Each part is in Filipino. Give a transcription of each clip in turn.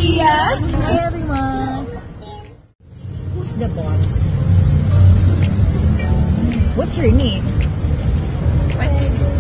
Maria! Hi everyone! Who's the boss? What's your name? What's your name?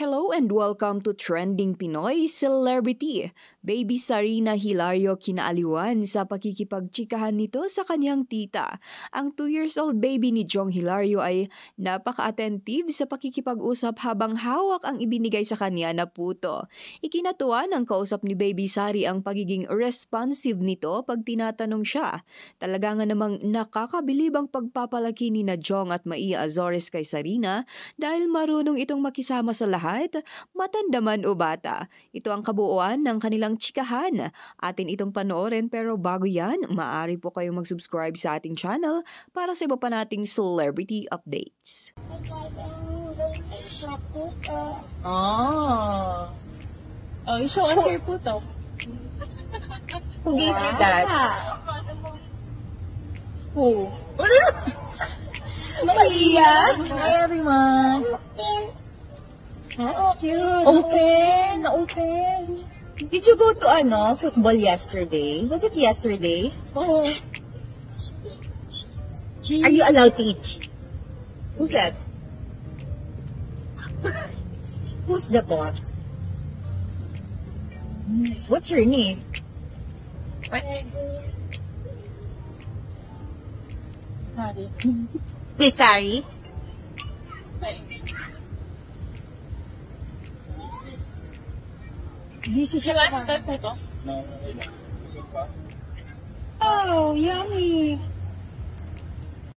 Hello and welcome to Trending Pinoy Celebrity. Baby Sarina Hilario kinaaliwan sa pakikipagtsikahan nito sa kanyang tita. Ang 2 years old baby ni Jong Hilario ay napaka-attentive sa pakikipag-usap habang hawak ang ibinigay sa kanya na puto. Ikinatuwa ng kausap ni Baby Sari ang pagiging responsive nito pag tinatanong siya. Talaga nga namang nakakabilib ang pagpapalaki ni na Jong at Maia Azores kay Sarina dahil marunong itong makisama sa lahat, matanda man o bata. Ito ang kabuuan ng kanilang tsikahan. Atin itong panoorin pero bago yan, maaari po kayong mag-subscribe sa ating channel para sa iba pa nating celebrity updates. Oh. Oh, you show us your puto. Who gave you that? Who? Maria! Hi everyone! Cute! Open! Open! Did you go to football yesterday? Was it yesterday? Oh. Are you allowed to eat? Who's that? Who's the boss? What's your name? What's your Sari. Miss Sari? This is your Oh, yummy!